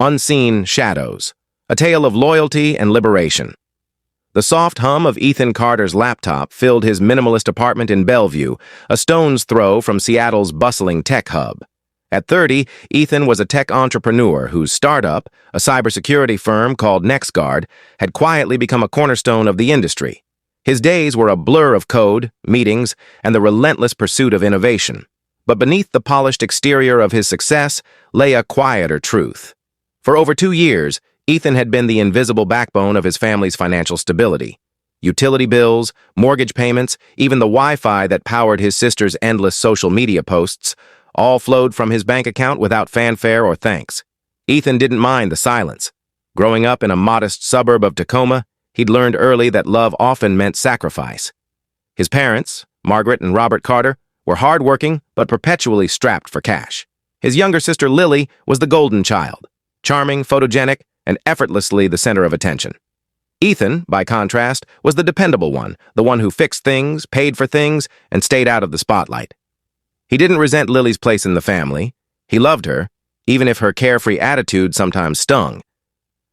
Unseen Shadows, a tale of loyalty and liberation. The soft hum of Ethan Carter's laptop filled his minimalist apartment in Bellevue, a stone's throw from Seattle's bustling tech hub. At 30, Ethan was a tech entrepreneur whose startup, a cybersecurity firm called NextGuard, had quietly become a cornerstone of the industry. His days were a blur of code, meetings, and the relentless pursuit of innovation. But beneath the polished exterior of his success lay a quieter truth. For over 2 years, Ethan had been the invisible backbone of his family's financial stability. Utility bills, mortgage payments, even the Wi-Fi that powered his sister's endless social media posts, all flowed from his bank account without fanfare or thanks. Ethan didn't mind the silence. Growing up in a modest suburb of Tacoma, he'd learned early that love often meant sacrifice. His parents, Margaret and Robert Carter, were hardworking but perpetually strapped for cash. His younger sister Lily was the golden child, charming, photogenic, and effortlessly the center of attention. Ethan, by contrast, was the dependable one, the one who fixed things, paid for things, and stayed out of the spotlight. He didn't resent Lily's place in the family. He loved her, even if her carefree attitude sometimes stung.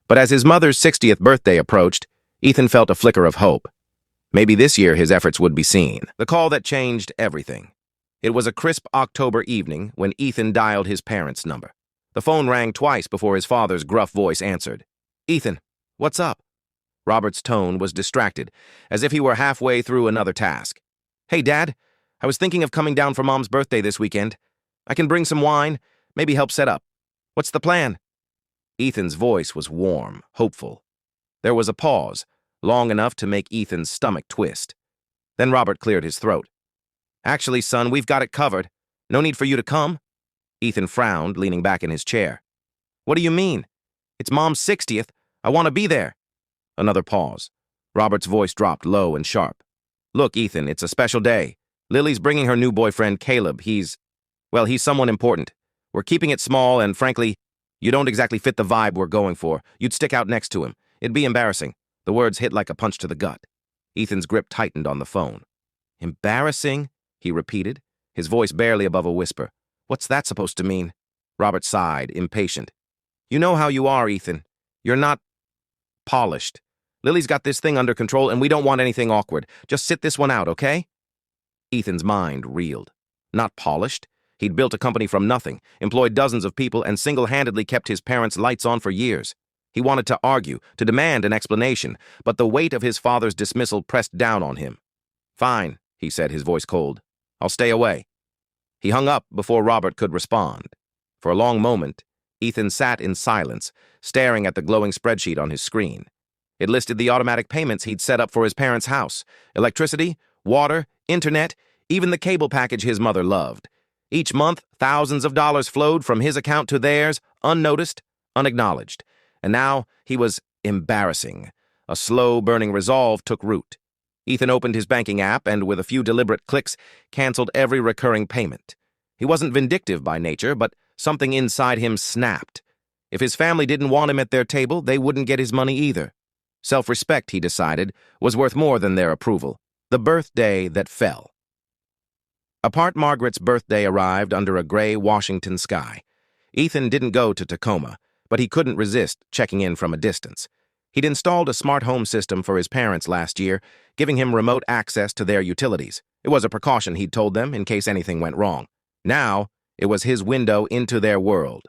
But as his mother's 60th birthday approached, Ethan felt a flicker of hope. Maybe this year his efforts would be seen. The call that changed everything. It was a crisp October evening when Ethan dialed his parents' number. The phone rang twice before his father's gruff voice answered. "Ethan, what's up?" Robert's tone was distracted, as if he were halfway through another task. "Hey, Dad, I was thinking of coming down for Mom's birthday this weekend. I can bring some wine, maybe help set up. What's the plan?" Ethan's voice was warm, hopeful. There was a pause, long enough to make Ethan's stomach twist. Then Robert cleared his throat. "Actually, son, we've got it covered. No need for you to come." Ethan frowned, leaning back in his chair. "What do you mean? It's Mom's 60th. I want to be there." Another pause. Robert's voice dropped low and sharp. "Look, Ethan, it's a special day. Lily's bringing her new boyfriend, Caleb. He's someone important. We're keeping it small, and frankly, you don't exactly fit the vibe we're going for. You'd stick out next to him. It'd be embarrassing." The words hit like a punch to the gut. Ethan's grip tightened on the phone. "Embarrassing?" he repeated, his voice barely above a whisper. "What's that supposed to mean?" Robert sighed, impatient. "You know how you are, Ethan. You're not polished. Lily's got this thing under control, and we don't want anything awkward. Just sit this one out, okay?" Ethan's mind reeled. Not polished? He'd built a company from nothing, employed dozens of people, and single-handedly kept his parents' lights on for years. He wanted to argue, to demand an explanation, but the weight of his father's dismissal pressed down on him. "Fine," he said, his voice cold. "I'll stay away." He hung up before Robert could respond. For a long moment, Ethan sat in silence, staring at the glowing spreadsheet on his screen. It listed the automatic payments he'd set up for his parents' house: electricity, water, internet, even the cable package his mother loved. Each month, thousands of dollars flowed from his account to theirs, unnoticed, unacknowledged. And now he was embarrassing. A slow-burning resolve took root. Ethan opened his banking app and, with a few deliberate clicks, canceled every recurring payment. He wasn't vindictive by nature, but something inside him snapped. If his family didn't want him at their table, they wouldn't get his money either. Self-respect, he decided, was worth more than their approval. The birthday that fell. Apart Margaret's birthday arrived under a gray Washington sky. Ethan didn't go to Tacoma, but he couldn't resist checking in from a distance. He'd installed a smart home system for his parents last year, giving him remote access to their utilities. It was a precaution, he'd told them, in case anything went wrong. Now, it was his window into their world.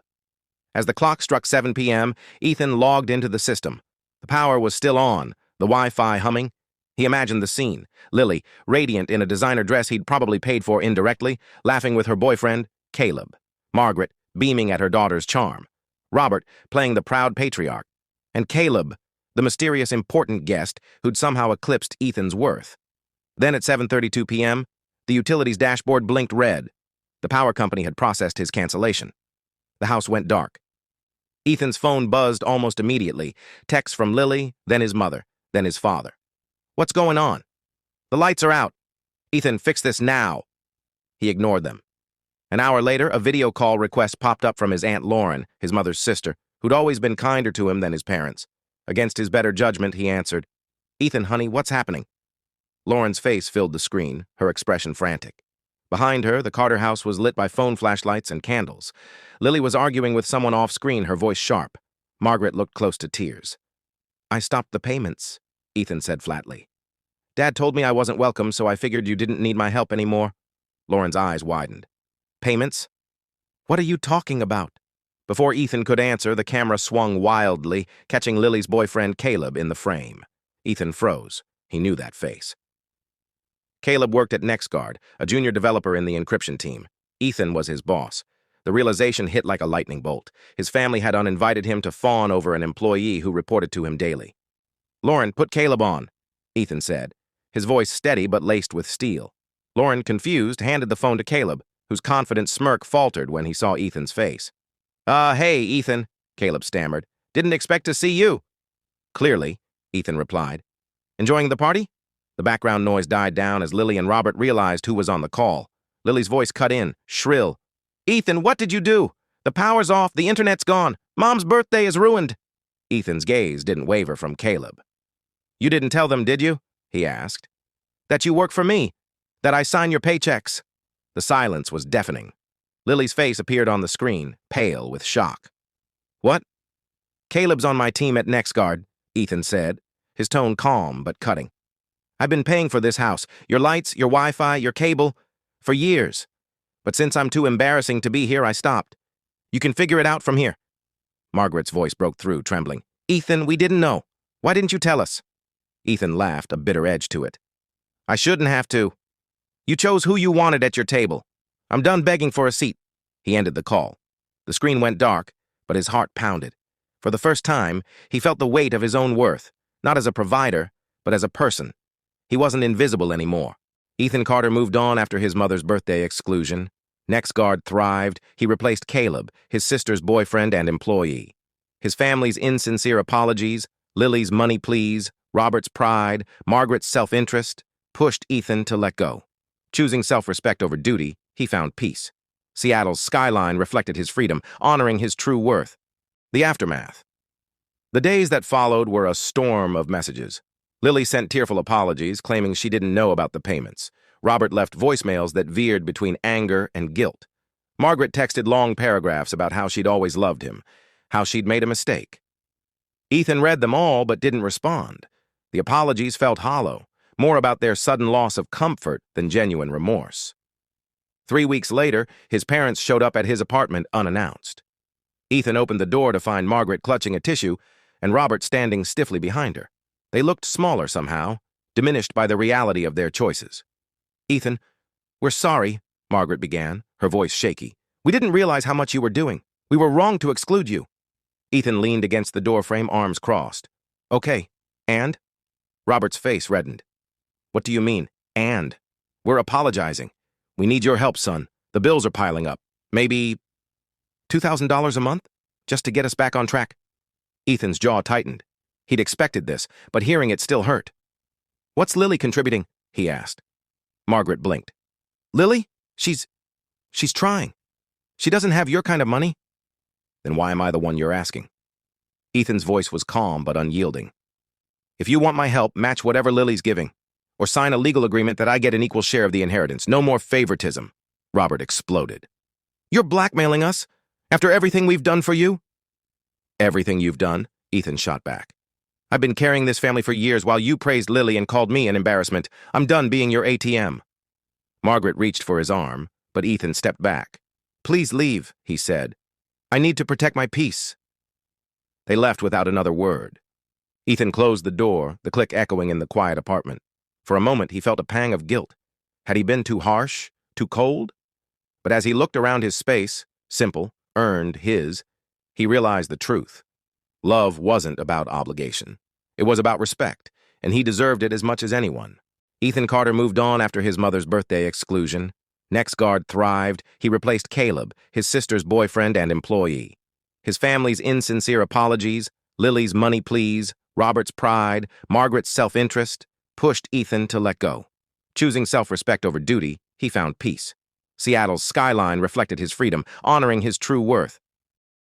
As the clock struck 7 p.m., Ethan logged into the system. The power was still on, the Wi-Fi humming. He imagined the scene. Lily, radiant in a designer dress he'd probably paid for indirectly, laughing with her boyfriend, Caleb. Margaret, beaming at her daughter's charm. Robert, playing the proud patriarch. And Caleb, the mysterious important guest who'd somehow eclipsed Ethan's worth. Then at 7:32 p.m., the utilities dashboard blinked red. The power company had processed his cancellation. The house went dark. Ethan's phone buzzed almost immediately. Texts from Lily, then his mother, then his father. "What's going on?" "The lights are out." "Ethan, fix this now." He ignored them. An hour later, a video call request popped up from his Aunt Lauren, his mother's sister, who'd always been kinder to him than his parents. Against his better judgment, he answered, "Ethan, honey, what's happening?" Lauren's face filled the screen, her expression frantic. Behind her, the Carter house was lit by phone flashlights and candles. Lily was arguing with someone off-screen, her voice sharp. Margaret looked close to tears. I stopped the payments, Ethan said flatly. Dad told me I wasn't welcome, so I figured you didn't need my help anymore. Lauren's eyes widened. Payments? What are you talking about? Before Ethan could answer, the camera swung wildly, catching Lily's boyfriend Caleb in the frame. Ethan froze. He knew that face. Caleb worked at NextGuard, a junior developer in the encryption team. Ethan was his boss. The realization hit like a lightning bolt. His family had uninvited him to fawn over an employee who reported to him daily. Lauren, put Caleb on, Ethan said, his voice steady but laced with steel. Lauren, confused, handed the phone to Caleb, whose confident smirk faltered when he saw Ethan's face. Hey, Ethan, Caleb stammered. Didn't expect to see you. Clearly, Ethan replied. Enjoying the party? The background noise died down as Lily and Robert realized who was on the call. Lily's voice cut in, shrill. Ethan, what did you do? The power's off, the internet's gone. Mom's birthday is ruined. Ethan's gaze didn't waver from Caleb. You didn't tell them, did you? He asked. That you work for me. That I sign your paychecks. The silence was deafening. Lily's face appeared on the screen, pale with shock. What? Caleb's on my team at NextGuard, Ethan said, his tone calm but cutting. I've been paying for this house, your lights, your Wi-Fi, your cable, for years. But since I'm too embarrassing to be here, I stopped. You can figure it out from here. Margaret's voice broke through, trembling. Ethan, we didn't know. Why didn't you tell us? Ethan laughed, a bitter edge to it. I shouldn't have to. You chose who you wanted at your table. I'm done begging for a seat. He ended the call. The screen went dark, but his heart pounded. For the first time, he felt the weight of his own worth, not as a provider, but as a person. He wasn't invisible anymore. Ethan Carter moved on after his mother's birthday exclusion. NextGuard thrived. He replaced Caleb, his sister's boyfriend and employee. His family's insincere apologies, Lily's money pleas, Robert's pride, Margaret's self-interest, pushed Ethan to let go. Choosing self-respect over duty, he found peace. Seattle's skyline reflected his freedom, honoring his true worth. The aftermath. The days that followed were a storm of messages. Lily sent tearful apologies, claiming she didn't know about the payments. Robert left voicemails that veered between anger and guilt. Margaret texted long paragraphs about how she'd always loved him, how she'd made a mistake. Ethan read them all but didn't respond. The apologies felt hollow, more about their sudden loss of comfort than genuine remorse. 3 weeks later, his parents showed up at his apartment unannounced. Ethan opened the door to find Margaret clutching a tissue and Robert standing stiffly behind her. They looked smaller somehow, diminished by the reality of their choices. Ethan, we're sorry, Margaret began, her voice shaky. We didn't realize how much you were doing. We were wrong to exclude you. Ethan leaned against the doorframe, arms crossed. Okay, and? Robert's face reddened. What do you mean, and? We're apologizing. We need your help, son. The bills are piling up. Maybe $2,000 a month? Just to get us back on track? Ethan's jaw tightened. He'd expected this, but hearing it still hurt. What's Lily contributing? He asked. Margaret blinked. Lily? She's trying. She doesn't have your kind of money. Then why am I the one you're asking? Ethan's voice was calm but unyielding. If you want my help, match whatever Lily's giving. Or sign a legal agreement that I get an equal share of the inheritance. No more favoritism. Robert exploded. You're blackmailing us? After everything we've done for you? Everything you've done? Ethan shot back. I've been carrying this family for years while you praised Lily and called me an embarrassment. I'm done being your ATM. Margaret reached for his arm, but Ethan stepped back. Please leave, he said. I need to protect my peace. They left without another word. Ethan closed the door, the click echoing in the quiet apartment. For a moment, he felt a pang of guilt. Had he been too harsh, too cold? But as he looked around his space, simple, earned, his, he realized the truth. Love wasn't about obligation. It was about respect, and he deserved it as much as anyone. Ethan Carter moved on after his mother's birthday exclusion. NextGuard thrived. He replaced Caleb, his sister's boyfriend and employee. His family's insincere apologies, Lily's money pleas, Robert's pride, Margaret's self-interest, pushed Ethan to let go. Choosing self-respect over duty, he found peace. Seattle's skyline reflected his freedom, honoring his true worth.